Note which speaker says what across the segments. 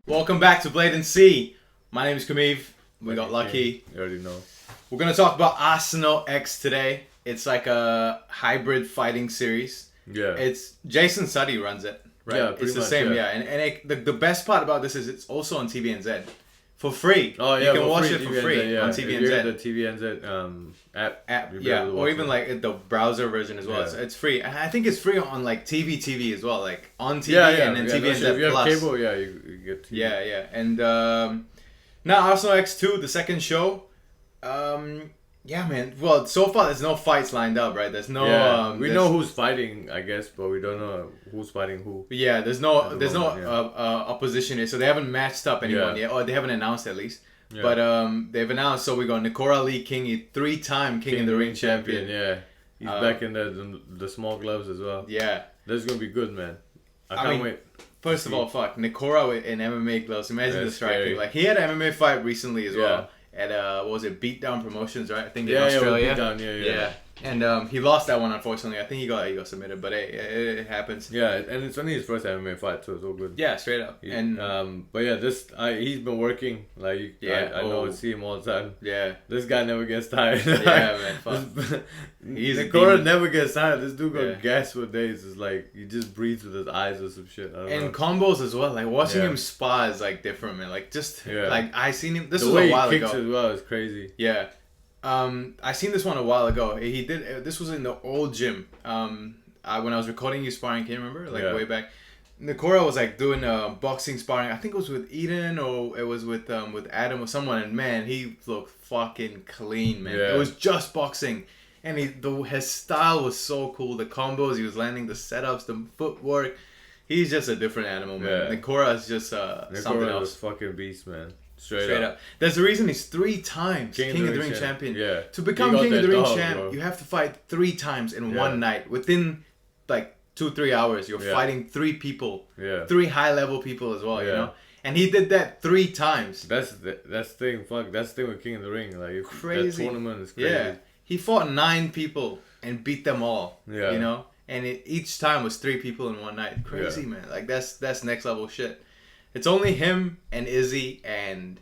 Speaker 1: Welcome back to BLATANCY. My name is Kumiv. We got lucky.
Speaker 2: You already know.
Speaker 1: We're going to talk about Arsenal X today. It's like a hybrid fighting series.
Speaker 2: Yeah.
Speaker 1: It's Jason Suddy runs it, right?
Speaker 2: Yeah,
Speaker 1: it's the
Speaker 2: much,
Speaker 1: same,
Speaker 2: yeah.
Speaker 1: And the best part about this is it's also on TVNZ for free.
Speaker 2: Oh yeah,
Speaker 1: you can watch
Speaker 2: free,
Speaker 1: it for free on TVNZ.
Speaker 2: If you have the TVNZ app,
Speaker 1: yeah, or even like the browser version as well.
Speaker 2: Yeah.
Speaker 1: It's free. And I think it's free on like TV as well, like on TV and then TVNZ
Speaker 2: If you have
Speaker 1: Plus.
Speaker 2: cable, you get TV.
Speaker 1: Yeah. And now Arsenal X2, the second show. Yeah, man. Well, so far there's no fights lined up, right? There's no.
Speaker 2: We know who's fighting, I guess, but we don't know who's fighting who.
Speaker 1: Yeah, there's no opposition here, so they haven't matched up anyone yet, or they haven't announced at least. Yeah. But they've announced. So we got Nikora Lee Kingi, 3-time King in the Ring champion.
Speaker 2: Yeah, he's back in the small gloves as well.
Speaker 1: Yeah,
Speaker 2: that's gonna be good, man. I can't wait.
Speaker 1: First of all, fuck Nikora in MMA gloves. Imagine the striking.
Speaker 2: Scary.
Speaker 1: Like he had an MMA fight recently as well. At what was it, Beatdown Promotions, right? I think in
Speaker 2: Australia.
Speaker 1: Yeah. And he lost that one, unfortunately. I think he got submitted, but it happens.
Speaker 2: Yeah, and it's only his first MMA fight, so it's all good.
Speaker 1: Yeah, straight up.
Speaker 2: But yeah, he's been working. Like I know, I see him all the time.
Speaker 1: Yeah,
Speaker 2: this guy never gets tired.
Speaker 1: Yeah, man. Fuck.
Speaker 2: Nikora never gets tired. This dude got gas for days. It's like he just breathes with his eyes or some shit. I don't know.
Speaker 1: Combos as well. Like watching him spar is like different, man. Like just like I seen him. This was a while ago.
Speaker 2: The way he kicks as well is crazy.
Speaker 1: Yeah. I seen this one a while ago. He did. This was in the old gym. When I was recording you sparring, can you remember? Like way back. Nikora was like doing boxing sparring. I think it was with Eden or it was with Adam or someone. And man, he looked fucking clean, man.
Speaker 2: Yeah.
Speaker 1: It was just boxing, and his style was so cool. The combos he was landing, the setups, the footwork. He's just a different animal, man.
Speaker 2: Yeah.
Speaker 1: Nikora is just something else.
Speaker 2: Is fucking beast, man. Straight up.
Speaker 1: There's the reason he's 3 times King of the Ring champion.
Speaker 2: Yeah.
Speaker 1: To become King of the Ring champ, you have to fight 3 times in one night. Within like 2-3 hours, you're fighting 3 people.
Speaker 2: Yeah.
Speaker 1: 3 high level people as well, you know? And he did that 3 times.
Speaker 2: That's the thing. Fuck, that's the thing with King of the Ring. Like
Speaker 1: crazy.
Speaker 2: That tournament is crazy.
Speaker 1: Yeah. He fought 9 people and beat them all.
Speaker 2: Yeah.
Speaker 1: You know? And each time was 3 people in one night. Crazy, man. Like that's next level shit. It's only him and Izzy and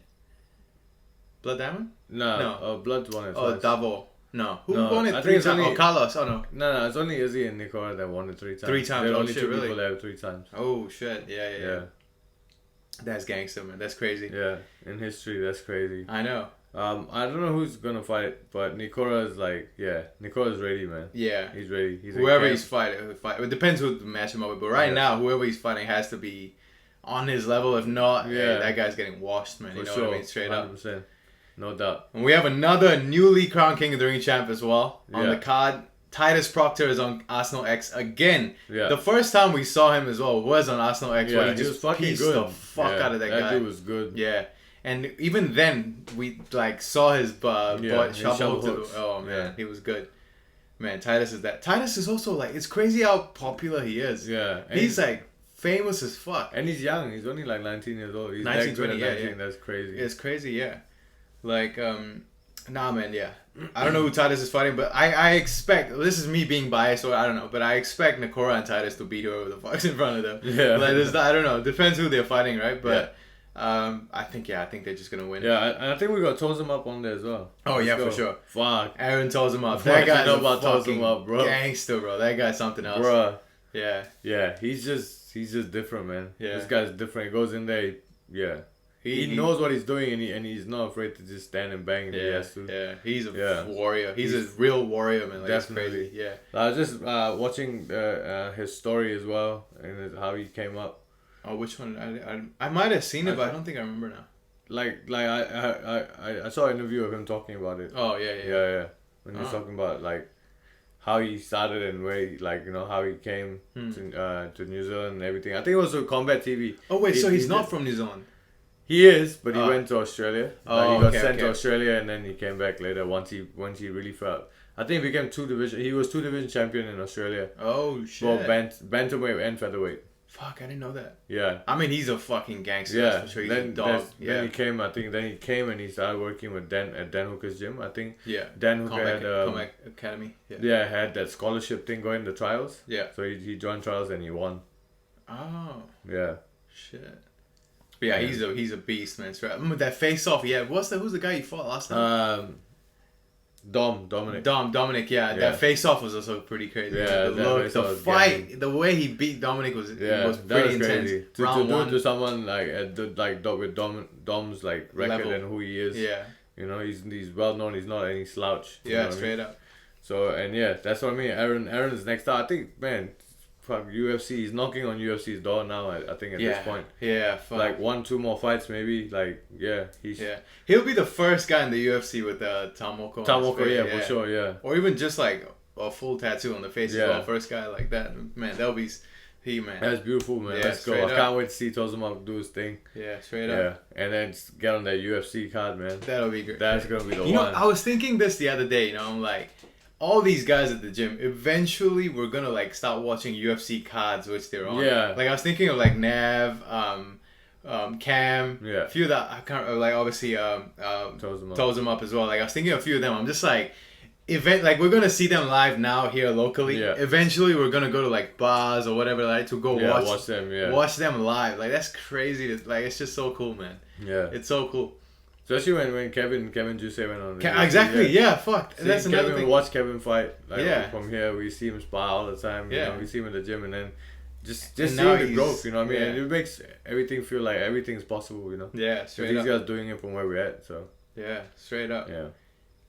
Speaker 1: Blood Diamond?
Speaker 2: No. Blood won it.
Speaker 1: Oh, Davo. No. Who
Speaker 2: No,
Speaker 1: won it
Speaker 2: I
Speaker 1: 3
Speaker 2: think
Speaker 1: times?
Speaker 2: it's
Speaker 1: Oh, Carlos. Oh, no.
Speaker 2: No, it's only Izzy and Nikora that won it 3 times.
Speaker 1: 3 times.
Speaker 2: There are
Speaker 1: Oh,
Speaker 2: only
Speaker 1: shit,
Speaker 2: 2
Speaker 1: really?
Speaker 2: people that have 3 times.
Speaker 1: Oh, shit. Yeah. That's gangster, man. That's crazy.
Speaker 2: Yeah, in history, that's crazy.
Speaker 1: I know.
Speaker 2: I don't know who's gonna fight, but Nikora is like, Nikora's ready, man.
Speaker 1: Yeah.
Speaker 2: He's ready.
Speaker 1: Whoever he's fighting. It depends who to match him up with, but right now, whoever he's fighting has to be on his level. If not, that guy's getting washed, man. You know what I mean? Straight
Speaker 2: 100%.
Speaker 1: up.
Speaker 2: No doubt.
Speaker 1: And we have another newly crowned King of the Ring champ as well on the card. Titus Proctor is on Arsenal X again. Yeah. The first time we saw him as well was on Arsenal X where he just
Speaker 2: fucking
Speaker 1: pieced
Speaker 2: good.
Speaker 1: the fuck out of that guy.
Speaker 2: That dude was good.
Speaker 1: Yeah. And even then, we like saw his butt shovel to the, oh man, he was good. Man, Titus is also like, it's crazy how popular he is.
Speaker 2: Yeah.
Speaker 1: He's like famous as fuck.
Speaker 2: And he's young. He's only like 19 years old. He's
Speaker 1: 19, 20,
Speaker 2: yeah. That's crazy.
Speaker 1: It's crazy, yeah. Like, nah, man, yeah. I don't know who Titus is fighting, but I expect, this is me being biased, or I don't know, but I expect Nikora and Titus to beat whoever the fuck's in front of them.
Speaker 2: Yeah.
Speaker 1: Like, I don't know. Depends who they're fighting, right? But I think they're just gonna win.
Speaker 2: Yeah, and I think we got Tauzemup on there as well.
Speaker 1: Oh, yeah, for sure.
Speaker 2: Fuck.
Speaker 1: Aaron Tauzemup. That guy's
Speaker 2: about Tauzemup, bro.
Speaker 1: Gangster, bro. That guy's something else.
Speaker 2: Bro.
Speaker 1: Yeah.
Speaker 2: Yeah, he's just different, man.
Speaker 1: Yeah.
Speaker 2: This guy's different. He goes in there, He knows what he's doing, and he's not afraid to just stand and bang if he has to.
Speaker 1: Yeah, he's a warrior. He's a real warrior, man. Like,
Speaker 2: definitely.
Speaker 1: It's crazy. Yeah.
Speaker 2: I was just watching his story as well, and how he came up.
Speaker 1: Oh, which one? I might have seen it, but I don't think I remember now.
Speaker 2: Like I saw an interview of him talking about it.
Speaker 1: Oh yeah.
Speaker 2: When he's talking about like how he started and where how he came to New Zealand and everything. I think it was with Combat TV.
Speaker 1: Oh wait, so he's not from New Zealand.
Speaker 2: He is, but he went to Australia. He got sent to
Speaker 1: okay.
Speaker 2: Australia, and then he came back later once he really felt. I think he became He was 2 division champion in Australia.
Speaker 1: Oh shit.
Speaker 2: Well, bantamweight and featherweight.
Speaker 1: Fuck, I didn't know that.
Speaker 2: Yeah.
Speaker 1: I mean, he's a fucking gangster.
Speaker 2: Yeah.
Speaker 1: That's for sure. He's a dog.
Speaker 2: Then he came. I think then he came and he started working with Dan at Dan Hooker's gym. I think.
Speaker 1: Yeah.
Speaker 2: Dan Hooker had
Speaker 1: Combat Academy.
Speaker 2: Yeah. Had that scholarship thing going, the trials.
Speaker 1: Yeah.
Speaker 2: So he joined trials and he won.
Speaker 1: Oh.
Speaker 2: Yeah.
Speaker 1: Shit. But yeah, he's a beast, man. Right. Remember that face off? Yeah, who's the guy you fought last time? Dominic, yeah. That face off was also pretty crazy.
Speaker 2: Yeah,
Speaker 1: the fight, the way he beat Dominic was pretty intense.
Speaker 2: Crazy. To do to someone with Dom's like record level. And who he is.
Speaker 1: Yeah.
Speaker 2: You know, he's well known. He's not any slouch.
Speaker 1: Yeah, straight up.
Speaker 2: So and yeah, that's what I mean. Aaron's next up. I think, man, fuck UFC. He's knocking on UFC's door now. I think at this point.
Speaker 1: Yeah. Fuck.
Speaker 2: Like 1-2 more fights maybe. Like
Speaker 1: he'll be the first guy in the UFC with Tamoko.
Speaker 2: For sure. Yeah.
Speaker 1: Or even just like a full tattoo on the face as well. First guy like that, man. That'll be. Man.
Speaker 2: That's beautiful, man.
Speaker 1: Yeah,
Speaker 2: let's go. I can't wait to see Tauzemup do his thing.
Speaker 1: Yeah, straight up.
Speaker 2: Yeah, and then get on that UFC card, man.
Speaker 1: That'll be great.
Speaker 2: That's gonna be the one.
Speaker 1: You know, I was thinking this the other day. You know, I'm like, all these guys at the gym. Eventually, we're gonna like start watching UFC cards, which they're on.
Speaker 2: Yeah.
Speaker 1: Like I was thinking of like Nav, Cam.
Speaker 2: Yeah.
Speaker 1: A few that I can't like obviously Tauzemup as well. Like I was thinking of a few of them. I'm just like. We're gonna see them live now here locally. Yeah. Eventually, we're gonna go to like bars or whatever, like to go watch them. Yeah. Watch them live. Like that's crazy. It's just so cool, man.
Speaker 2: Yeah.
Speaker 1: It's so cool.
Speaker 2: Especially when Kevin Jusei went on.
Speaker 1: Exactly. Yeah. Fuck.
Speaker 2: See, that's another thing. Watch Kevin fight. Like, from here, we see him spar all the time. You know, we see him in the gym, and then just seeing the growth. You know what I mean? And it makes everything feel like everything's possible. You know.
Speaker 1: Yeah. Straight up.
Speaker 2: These guys doing it from where we're at. So.
Speaker 1: Yeah. Straight up.
Speaker 2: Yeah.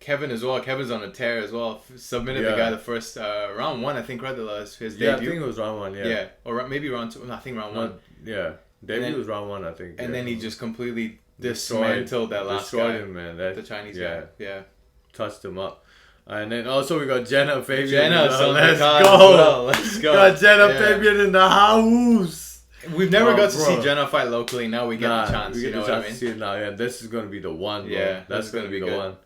Speaker 1: Kevin as well. Kevin's on a tear as well. Submitted the guy the first round 1, I think, right? His debut.
Speaker 2: Yeah, I think it was round 1. Yeah.
Speaker 1: Yeah, or maybe round 2. No, I think round 1.
Speaker 2: Yeah, debut was round 1, I think.
Speaker 1: And then he just completely dismantled that last guy.
Speaker 2: Destroyed him, man. The
Speaker 1: Chinese guy. Yeah.
Speaker 2: Touched him up. And then also we got Genah Fabian.
Speaker 1: Let's go.
Speaker 2: Let's go. Got Genah Fabian in the house.
Speaker 1: We've never got to see Genah fight locally. Now we get the chance.
Speaker 2: We get the chance to see it now. Yeah, this is gonna be the one. Bro. Yeah, that's gonna be the one.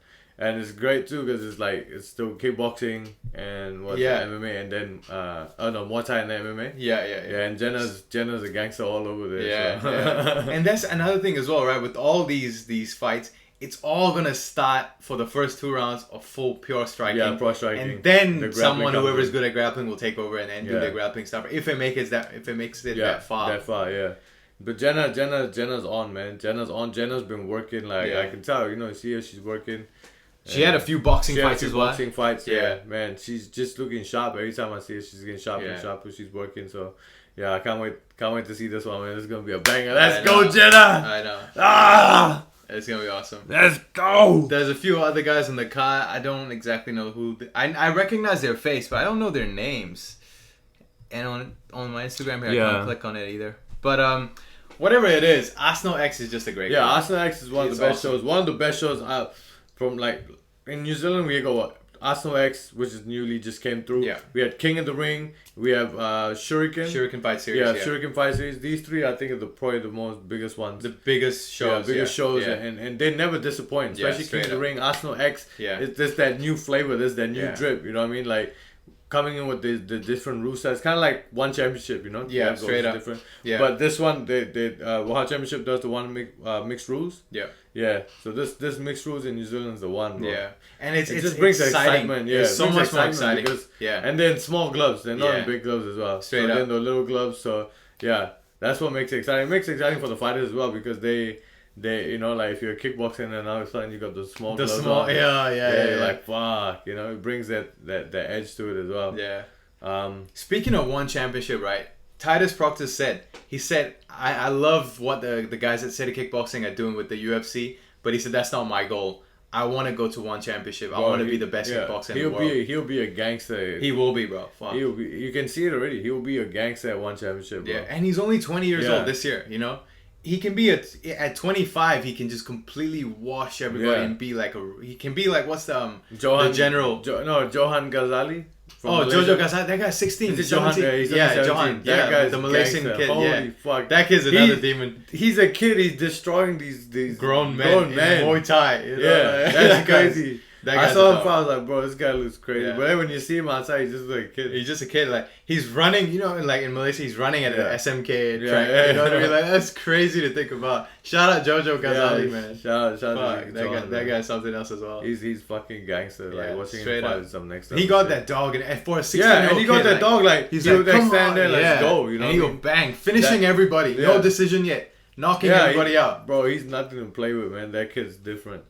Speaker 2: And it's great too because it's still kickboxing and MMA and then Muay Thai and MMA. Yeah, and Genah's a gangster all over there.
Speaker 1: Yeah. And that's another thing as well, right? With all these fights, it's all gonna start for the first 2 rounds of full pure striking.
Speaker 2: Yeah, pro striking.
Speaker 1: And then whoever's good at grappling will take over and then do the grappling stuff. If it makes it that far.
Speaker 2: That far, yeah. But Genah's on, man. Genah's on. Genah's been working I can tell. You know, see her, she's working.
Speaker 1: She had a few boxing fights as well.
Speaker 2: Boxing fights, yeah, man. She's just looking sharp. Every time I see her, she's getting sharper and sharper. She's working, so yeah, I can't wait to see this one, man. This is gonna be a banger. Let's go, Genah!
Speaker 1: I know. It's gonna be awesome.
Speaker 2: Let's go!
Speaker 1: There's a few other guys in the car. I don't exactly know who. I recognize their face, but I don't know their names. And on my Instagram here, I can't click on it either. But whatever it is, Arsenal X is just a great.
Speaker 2: Yeah, game. Arsenal X is one of the best shows. One of the best shows from in New Zealand. We got Arsenal X, which is newly just came through. Yeah. We had King of the Ring. We have Shuriken
Speaker 1: Fight Series.
Speaker 2: Yeah, Shuriken Fight Series. These 3, I think, are probably the biggest ones.
Speaker 1: The biggest shows.
Speaker 2: Yeah. And they never disappoint. Especially King of the Ring, Arsenal X. Yeah. There's that new flavor. There's that new drip. You know what I mean? Like coming in with the different rule sets, kind of like one championship. You know?
Speaker 1: Yeah, straight up.
Speaker 2: Different. Yeah. But this one, World Championship does the one mixed rules. Yeah. Yeah, so this mixed rules in New Zealand is the one, bro.
Speaker 1: Yeah, and it
Speaker 2: just brings excitement. Yeah,
Speaker 1: it's so much more exciting.
Speaker 2: Because, and then small gloves, they're not big gloves as well. Straight up. Then the little gloves. So yeah, that's what makes it exciting. It makes it exciting for the fighters as well because they you know, like if you're kickboxing and all of a sudden you got the small gloves on. You're like fuck, you know, it brings that edge to it as well.
Speaker 1: Yeah. Speaking of one championship, right? Titus Proctor said, I love what the guys at City Kickboxing are doing with the UFC, but he said that's not my goal. I want to go to one championship. I want to be the best kickboxer in the world.
Speaker 2: He'll be a gangster.
Speaker 1: He will be, bro. Fuck.
Speaker 2: You can see it already. He'll be a gangster at one championship, bro.
Speaker 1: Yeah, and he's only 20 years old this year, you know? He can be at 25. He can just completely wash everybody and be like he can be like what's the general?
Speaker 2: Johan Ghazali.
Speaker 1: Jojo Ghazali. That guy's 16.
Speaker 2: Is it Johan?
Speaker 1: Yeah, Johan.
Speaker 2: That guy's
Speaker 1: the Malaysian
Speaker 2: gangster.
Speaker 1: kid.
Speaker 2: Holy fuck.
Speaker 1: That kid's another demon.
Speaker 2: He's a kid. He's destroying these
Speaker 1: grown men. Muay Thai. You know?
Speaker 2: Yeah, that's crazy. I saw him. I was like, bro, this guy looks crazy. Yeah. But then when you see him outside, he's just like a kid.
Speaker 1: He's just a kid. Like he's running, you know, like in Malaysia, he's running at an SMK track. You know what I mean? Like that's crazy to think about. Shout out Jojo Ghazali, man.
Speaker 2: Shout out
Speaker 1: that guy's something else as well.
Speaker 2: He's fucking gangster. Like watching him fight is some next.
Speaker 1: He got that dog, and for a 16-year-old
Speaker 2: and he got that dog. Like
Speaker 1: he's like, come on,
Speaker 2: let's go. You know,
Speaker 1: and he go bang, finishing everybody. No decision yet. knocking everybody out.
Speaker 2: Bro, he's nothing to play with, man. That kid's different.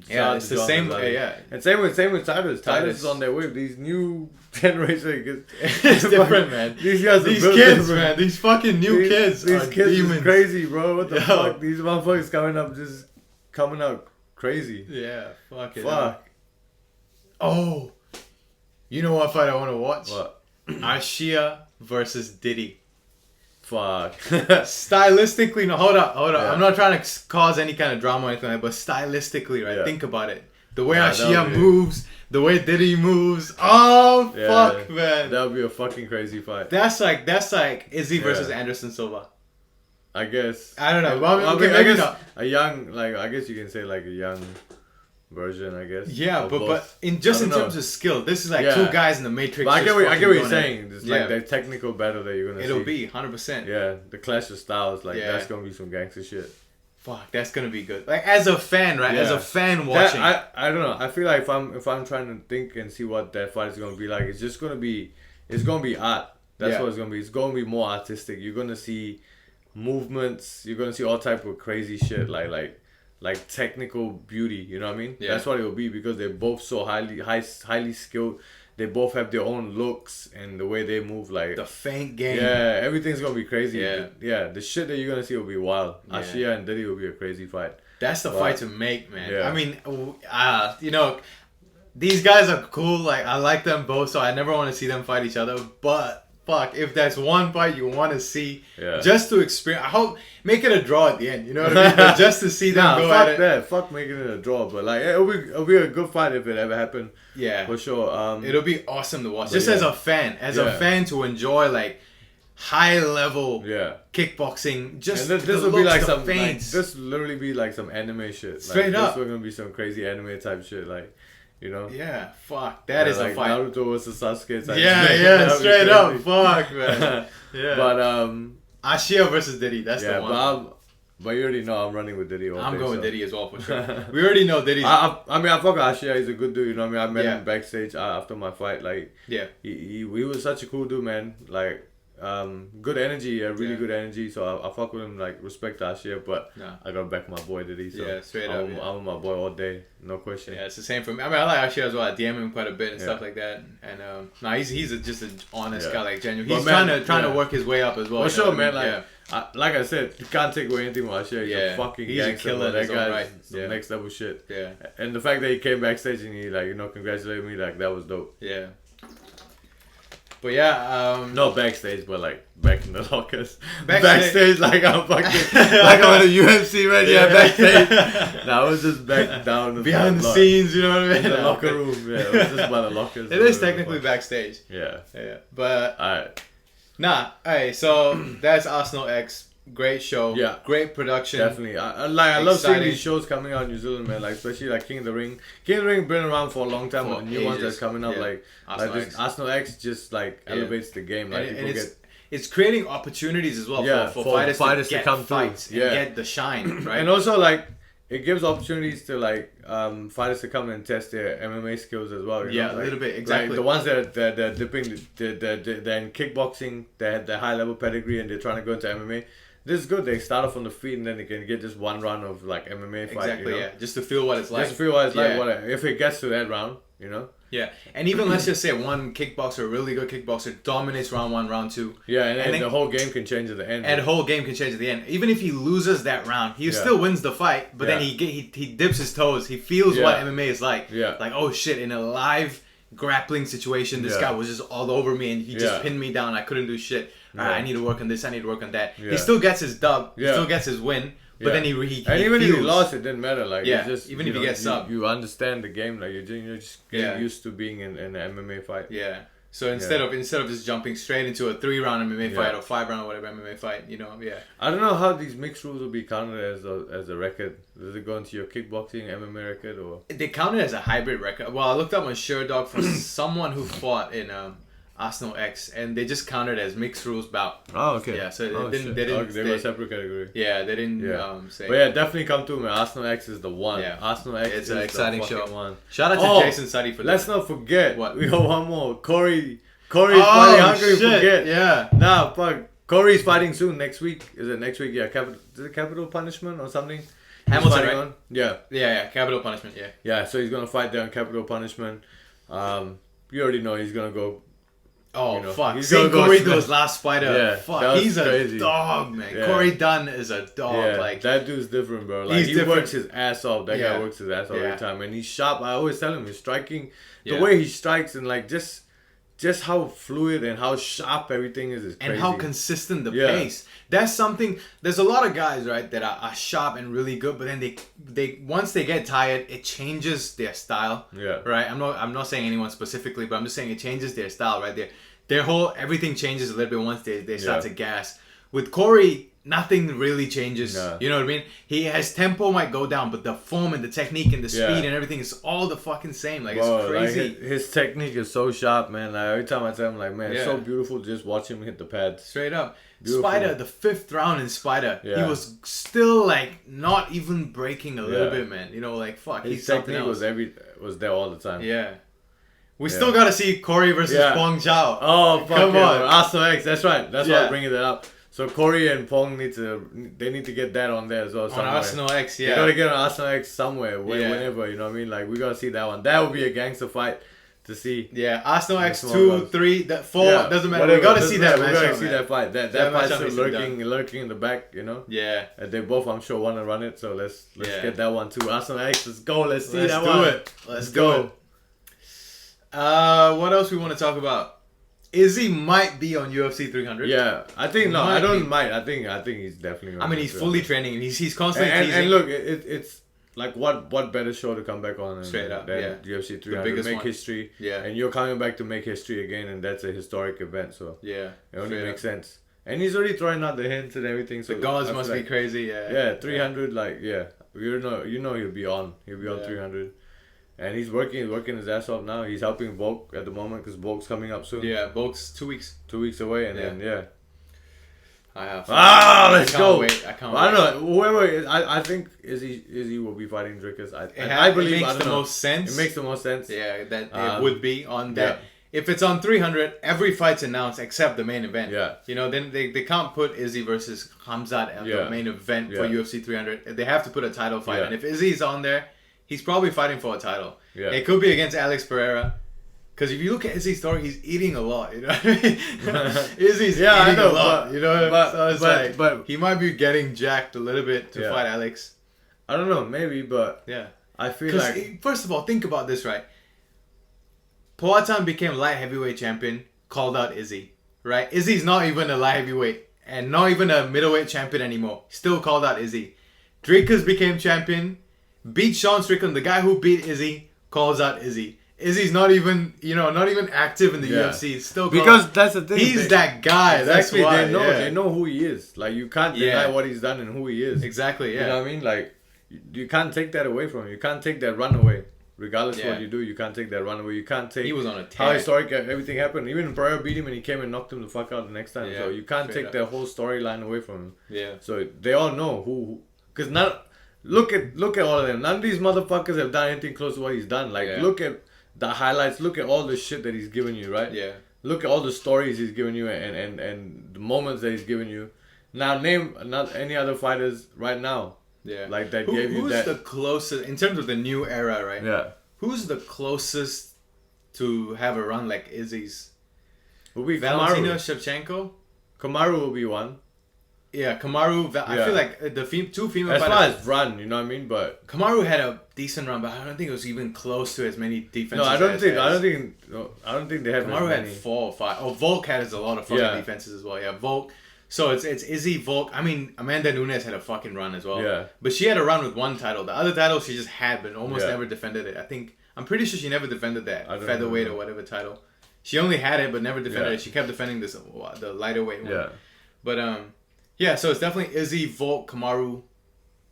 Speaker 1: Yeah, it's the same.
Speaker 2: And same with Titus. Titus is on their way. These new generation,
Speaker 1: it's different, man.
Speaker 2: These guys,
Speaker 1: these kids, man. These fucking new kids.
Speaker 2: These kids are crazy, bro. What the fuck? These motherfuckers coming out crazy.
Speaker 1: Yeah, fuck it.
Speaker 2: Fuck.
Speaker 1: Oh, you know what fight I want to watch?
Speaker 2: What?
Speaker 1: Arshia versus Diddy.
Speaker 2: Fuck.
Speaker 1: Stylistically, no, hold up. Yeah. I'm not trying to cause any kind of drama or anything like that, but stylistically, right? Yeah. Think about it. The way Arshia moves, the way Diddy moves. Oh, fuck, man.
Speaker 2: That would be a fucking crazy fight.
Speaker 1: That's like Izzy versus Anderson Silva.
Speaker 2: I guess.
Speaker 1: I don't know.
Speaker 2: I guess not. A young, I guess you can say a young version, I guess.
Speaker 1: Yeah, but in terms of skill, this is two guys in the Matrix.
Speaker 2: But I get what you're saying. It's the technical battle that you're gonna see.
Speaker 1: It'll be 100%.
Speaker 2: Yeah, the clash of styles, that's gonna be some gangster shit.
Speaker 1: Fuck, that's gonna be good. As a fan, right? Yeah. As a fan watching,
Speaker 2: I don't know. I feel like if I'm trying to think and see what that fight is gonna be like, it's gonna be art. That's what it's gonna be. It's gonna be more artistic. You're gonna see movements. You're gonna see all type of crazy shit, like technical beauty. You know what I mean? Yeah. That's what it will be because they're both so highly skilled. They both have their own looks and the way they move,
Speaker 1: the feint game.
Speaker 2: Yeah, everything's gonna be crazy. Yeah. The shit that you're gonna see will be wild. Yeah. Arshia and Diddy will be a crazy fight.
Speaker 1: That's the fight to make, man. Yeah. I mean, these guys are cool. I like them both, so I never want to see them fight each other. But fuck, if that's one fight you want to see, just to experience, I hope make it a draw at the end. You know what I mean? But just to see them go at it.
Speaker 2: Fuck making it a draw, but it'll be a good fight if it ever happened.
Speaker 1: Yeah,
Speaker 2: for sure.
Speaker 1: It'll be awesome to watch. Just as a fan, to enjoy high level kickboxing. Just
Speaker 2: and this will be some feints. This will literally be some anime shit.
Speaker 1: Straight up,
Speaker 2: this is gonna be some crazy anime type shit. You know?
Speaker 1: Yeah, fuck. That is a fight.
Speaker 2: Naruto versus Sasuke.
Speaker 1: Yeah, straight up. Fuck, man. Yeah.
Speaker 2: But,
Speaker 1: Arshia versus Diddy. That's the one.
Speaker 2: But you already know I'm running with Diddy.
Speaker 1: I'm going Diddy as well, for sure. We already know Diddy's...
Speaker 2: I fuck with Arshia. He's a good dude, you know what I mean? I met him backstage after my fight. He was such a cool dude, man. Good energy, really good energy. So I fuck with him, respect Arshia, but I gotta back my boy Diddy. So
Speaker 1: straight up.
Speaker 2: I'm with my boy all day, no question.
Speaker 1: Yeah, it's the same for me. I mean, I like Arshia as well. I DM him quite a bit and stuff like that. And he's just an honest guy, genuine. He's trying to work his way up as well.
Speaker 2: For sure, man. Like I said, you can't take away anything from Arshia. He's a fucking gangster. Killer. That guy's some next level shit.
Speaker 1: Yeah.
Speaker 2: And the fact that he came backstage and he congratulated me, that was dope.
Speaker 1: Yeah. But
Speaker 2: not backstage, but back in the lockers. Backstage I'm fucking I'm at a UFC, man. Yeah, backstage. I was just back down
Speaker 1: behind the scenes, you know what I mean?
Speaker 2: In the locker room. Yeah, it was just by the lockers.
Speaker 1: It is technically backstage.
Speaker 2: Yeah.
Speaker 1: But
Speaker 2: alright.
Speaker 1: Alright, so that's Arsenal X. Great show. Yeah. Great production.
Speaker 2: Definitely. I love seeing these shows coming out in New Zealand, man. Especially King of the Ring. King of the Ring been around for a long time. But new ones that's coming up, Arsenal X just elevates the game.
Speaker 1: It's creating opportunities as well for fighters to come fights and get the shine, right?
Speaker 2: And also it gives opportunities to fighters to come and test their MMA skills as well. You know?
Speaker 1: A little bit, exactly.
Speaker 2: The ones that they're dipping, they're in kickboxing, they had the high level pedigree, and they're trying to go into MMA. This is good. They start off on the feet and then they can get just one round of MMA fight.
Speaker 1: Exactly, Just to feel what it's like.
Speaker 2: Just to feel what it's like. Whatever. If it gets to that round, you know.
Speaker 1: Yeah, and even let's just say one kickboxer, a really good kickboxer, dominates round 1, round 2.
Speaker 2: Yeah, and then the whole game can change at the end.
Speaker 1: And the whole game can change at the end. Even if he loses that round, he still wins the fight. But then he dips his toes. He feels what MMA is like. Yeah. Oh shit! In a live grappling situation, this guy was just all over me and he just pinned me down. I couldn't do shit. I need to work on this. I need to work on that. Yeah. He still gets his dub. He still gets his win. But then he
Speaker 2: and even if he lost, it didn't matter.
Speaker 1: Even if he gets sub,
Speaker 2: you understand the game. You're just getting used to being in an MMA fight.
Speaker 1: Yeah. So instead of just jumping straight into a 3-round MMA fight or 5-round or whatever MMA fight,
Speaker 2: I don't know how these mixed rules will be counted as a record. Does it go into your kickboxing MMA record or?
Speaker 1: They count it as a hybrid record. Well, I looked up on SureDog for someone who fought in Arsenal X, and they just counted as mixed rules bout.
Speaker 2: Oh, okay.
Speaker 1: Yeah, so they didn't.
Speaker 2: They were a separate category.
Speaker 1: Yeah, they didn't say.
Speaker 2: But definitely come to me. Arsenal X is the one. Yeah. Arsenal X is an exciting show. One.
Speaker 1: Shout out to Jason Suddy for that.
Speaker 2: Let's not forget. What? We got one more. Corey's probably hungry to forget.
Speaker 1: Yeah.
Speaker 2: Nah, fuck. Corey's fighting soon next week. Is it next week? Yeah, capital punishment or something.
Speaker 1: Hamilton, right? On?
Speaker 2: Yeah,
Speaker 1: capital punishment. Yeah.
Speaker 2: Yeah, so he's gonna fight there on capital punishment. You already know he's gonna go.
Speaker 1: Oh, fuck. He's gonna go do his last fighter.
Speaker 2: Yeah,
Speaker 1: fuck. He's crazy. A dog, man. Yeah. Corey Dunn is a dog. Yeah, like
Speaker 2: that dude's different, bro. Like, he works his ass off. That guy works his ass off every time. And he's sharp. I always tell him, he's striking. The way he strikes and like just how fluid and how sharp everything is crazy.
Speaker 1: And how consistent the pace. That's something. There's a lot of guys, right, that are sharp and really good, but then they once they get tired, it changes their style.
Speaker 2: Yeah.
Speaker 1: Right. I'm not saying anyone specifically, but I'm just saying it changes their style, right? Their whole everything changes a little bit once they start to gas. With Corey, nothing really changes. No. You know what I mean? His tempo might go down, but the form and the technique and the speed and everything is all the fucking same. Like, it's crazy.
Speaker 2: Like his technique is so sharp, man. Like, every time I tell him, like, man, it's so beautiful to just watch him hit the pad.
Speaker 1: Straight up. Beautiful. Spider, the 5th round in Spider, he was still like not even breaking a little bit, man. You know, like, fuck.
Speaker 2: His technique was there all the time.
Speaker 1: Yeah. We still gotta see Corey versus Pong Chao.
Speaker 2: Oh, fuck come on. Arsenal X, that's right. That's why I'm bringing that up. So Corey and Pong need to get that on there as well.
Speaker 1: Somewhere. On Arsenal X,
Speaker 2: They gotta get on Arsenal X somewhere, whenever, you know what I mean? Like, we gotta see that one. That would be a gangster fight to see.
Speaker 1: Yeah, Arsenal X 2, 3, 4, doesn't matter.
Speaker 2: Whatever.
Speaker 1: We gotta see that
Speaker 2: match.
Speaker 1: We
Speaker 2: gotta see that fight. That fight's still lurking in the back, you know?
Speaker 1: Yeah.
Speaker 2: And they both, I'm sure, want to run it, so let's get that one too. Arsenal X, let's go. Let's see that
Speaker 1: one. Let's do it. What else we want to talk about? Izzy might be on UFC 300.
Speaker 2: Yeah, I think I think he's definitely.
Speaker 1: I mean, he's fully training. He's constantly teasing.
Speaker 2: And look, it's like what better show to come back on
Speaker 1: straight up
Speaker 2: than UFC 300 make history.
Speaker 1: Yeah,
Speaker 2: and you're coming back to make history again, and that's a historic event. So
Speaker 1: yeah,
Speaker 2: it only makes sense. And he's already throwing out the hints and everything. So
Speaker 1: the gods must be crazy.
Speaker 2: Yeah, 300. Like you know he'll be on 300. And he's working his ass off now. He's helping Volk at the moment because Volk's coming up soon.
Speaker 1: Yeah, Volk's 2 weeks.
Speaker 2: 2 weeks away, and then
Speaker 1: I have.
Speaker 2: Let's go!
Speaker 1: I can't wait.
Speaker 2: I don't know. Whoever I think Izzy will be fighting Drickus. I believe
Speaker 1: it makes the most sense.
Speaker 2: It makes the most sense.
Speaker 1: Yeah, that it would be on that. Yeah. If it's on 300, every fight's announced except the main event.
Speaker 2: Yeah.
Speaker 1: You know, then they can't put Izzy versus Khamzat at the main event for UFC 300. They have to put a title fight, and if Izzy's on there, he's probably fighting for a title. Yeah. It could be against Alex Pereira. Because if you look at Izzy's story, he's eating a lot. You know what I mean? Izzy's eating a lot. You know what I mean? But he might be getting jacked a little bit to fight Alex.
Speaker 2: I don't know. Maybe, but
Speaker 1: yeah.
Speaker 2: I feel like...
Speaker 1: First of all, think about this, right? Poatan became light heavyweight champion, called out Izzy. Right? Izzy's not even a light heavyweight. And not even a middleweight champion anymore. Still called out Izzy. Dricus became champion. Beat Sean Strickland, the guy who beat Izzy, calls out Izzy. Izzy's not even active in the UFC. It's still
Speaker 2: because that's the thing.
Speaker 1: He's that guy.
Speaker 2: Exactly.
Speaker 1: That's why
Speaker 2: they know who he is. Like, you can't deny what he's done and who he is.
Speaker 1: Exactly. Yeah.
Speaker 2: You know what I mean? Like, you can't take that away from him. You can't take that run away. Regardless of what you do, you can't take that run away. You can't take.
Speaker 1: He was on a tear.
Speaker 2: How historic everything happened. Even Pereira beat him and he came and knocked him the fuck out the next time. So you can't take that whole storyline away from him.
Speaker 1: Yeah.
Speaker 2: So they all know who. Because look at all of them. None of these motherfuckers have done anything close to what he's done. Like, look at the highlights. Look at all the shit that he's given you, right?
Speaker 1: Yeah.
Speaker 2: Look at all the stories he's given you and the moments that he's given you. Now name not any other fighters right now.
Speaker 1: Yeah.
Speaker 2: Like that gave you that.
Speaker 1: Who's the closest in terms of the new era, right?
Speaker 2: Yeah.
Speaker 1: Who's the closest to have a run like Izzy's?
Speaker 2: Will be
Speaker 1: Valentina Shevchenko?
Speaker 2: Kamaru will be one.
Speaker 1: Yeah, Kamaru. I feel like the two female
Speaker 2: fighters. As far as run, you know what I mean. But
Speaker 1: Kamaru had a decent run, but I don't think it was even close to as many defenses.
Speaker 2: No, I don't think they had.
Speaker 1: Kamaru had 4 or 5. Oh, Volk has a lot of fucking defenses as well. Yeah, Volk. So it's Izzy, Volk. I mean, Amanda Nunes had a fucking run as well.
Speaker 2: Yeah.
Speaker 1: But she had a run with one title. The other title she just had, but almost never defended it. I'm pretty sure she never defended that featherweight or whatever title. She only had it, but never defended it. She kept defending the lighter weight one.
Speaker 2: Yeah.
Speaker 1: But so it's definitely Izzy, Volk, Kamaru,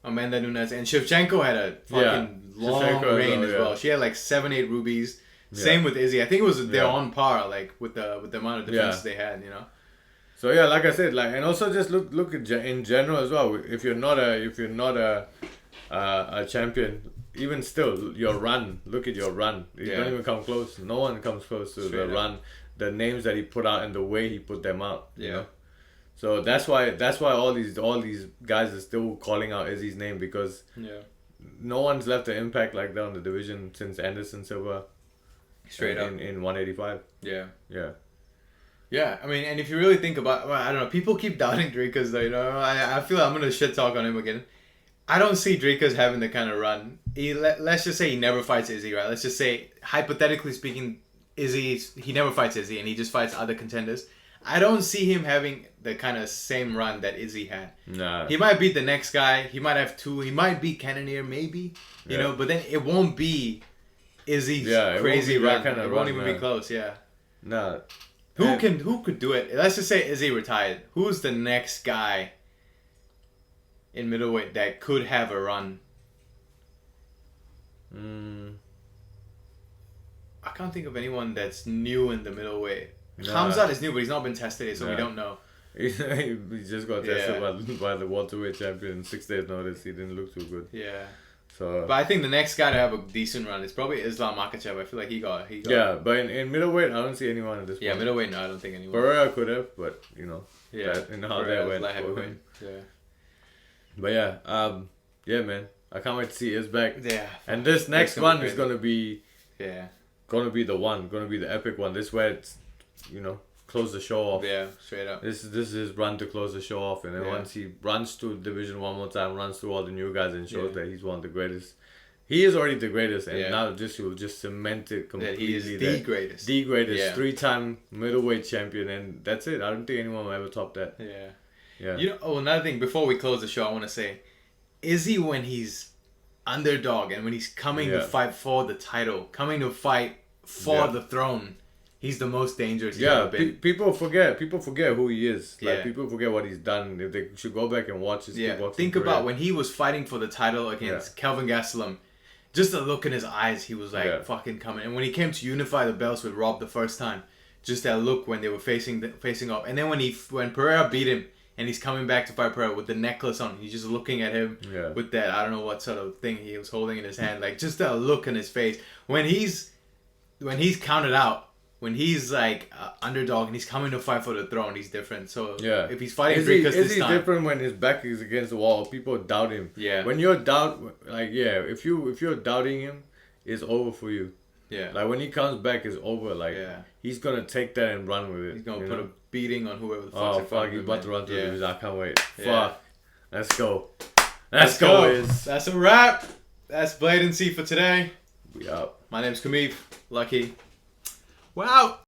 Speaker 1: Amanda Nunes, and Shevchenko had a fucking long reign as well. She had like 7-8 rubies. Same with Izzy. I think it was they're on par, like with the amount of defenses they had. You know.
Speaker 2: So yeah, like I said, like, and also just look at in general as well. If you're not a champion, even still, your run. Look at your run. You don't even come close. No one comes close to the run. The names that he put out and the way he put them out.
Speaker 1: Yeah.
Speaker 2: You know? So that's why all these guys are still calling out Izzy's name, because no one's left an impact like that on the division since Anderson Silva.
Speaker 1: Straight up
Speaker 2: in 185.
Speaker 1: Yeah. I mean, and if you really think about, well, I don't know, people keep doubting Dricus though. You know, I feel like I'm gonna shit talk on him again. I don't see Dricus having the kind of run. Let's just say he never fights Izzy, right? Let's just say, hypothetically speaking, he never fights Izzy and he just fights other contenders. I don't see him having the kind of same run that Izzy had.
Speaker 2: Nah.
Speaker 1: He might beat the next guy. He might have 2. He might beat Cannonier, maybe. You know, but then it won't be Izzy's crazy run. It won't even be close. Yeah.
Speaker 2: Nah.
Speaker 1: Who could do it? Let's just say Izzy retired. Who's the next guy in middleweight that could have a run? I can't think of anyone that's new in the middleweight. Khamzat is new, but he's not been tested yet, so we don't know.
Speaker 2: He just got tested by the welterweight champion. 6 days notice. He didn't look too good.
Speaker 1: Yeah.
Speaker 2: So.
Speaker 1: But I think the next guy to have a decent run is probably Islam Makhachev. I feel like he got.
Speaker 2: Yeah, but in middleweight, I don't see anyone at this point.
Speaker 1: Yeah, middleweight, no, I don't think anyone.
Speaker 2: Pereira could have, but you know.
Speaker 1: Yeah.
Speaker 2: How that went.
Speaker 1: Yeah.
Speaker 2: But yeah, man. I can't wait to see Iz back.
Speaker 1: Yeah.
Speaker 2: And this next one is gonna be.
Speaker 1: Yeah.
Speaker 2: Gonna be the one. Gonna be the epic one. This where it's, close the show off.
Speaker 1: Yeah, straight up.
Speaker 2: This is his run to close the show off, and then once he runs to Division one more time, runs through all the new guys, and shows that he's one of the greatest. He is already the greatest, and now he will just cement it completely.
Speaker 1: That he is the greatest.
Speaker 2: The greatest, 3-time middleweight champion, and that's it. I don't think anyone will ever top that.
Speaker 1: Yeah. Another thing before we close the show, I want to say, Izzy, when he's underdog and when he's coming to fight for the title, coming to fight for the throne, he's the most dangerous he's ever been.
Speaker 2: People forget who he is. Like, people forget what he's done. If they should go back and watch his kickboxing
Speaker 1: Think
Speaker 2: career.
Speaker 1: about when he was fighting for the title against Kelvin Gastelum. Just the look in his eyes, he was like fucking coming. And when he came to unify the belts with Rob the first time, just that look when they were facing off. And then when Pereira beat him and he's coming back to fight Pereira with the necklace on, he's just looking at him with that, I don't know what sort of thing he was holding in his hand. Like, just that look in his face. When he's counted out, when he's like underdog and he's coming to fight for the throne, he's different. So if he's fighting Dricus this time,
Speaker 2: different when his back is against the wall. People doubt him.
Speaker 1: Yeah.
Speaker 2: When you're if you're doubting him, it's over for you.
Speaker 1: Yeah.
Speaker 2: Like when he comes back, it's over. Like he's gonna take that and run with it.
Speaker 1: He's gonna put a beating on whoever the fuck.
Speaker 2: Oh fuck! He's about to run to the division. I can't wait. Fuck. Let's go. Let's go.
Speaker 1: That's a wrap. That's BLATANCY for today.
Speaker 2: We out.
Speaker 1: My name's Kumiv. Lucky. Wow.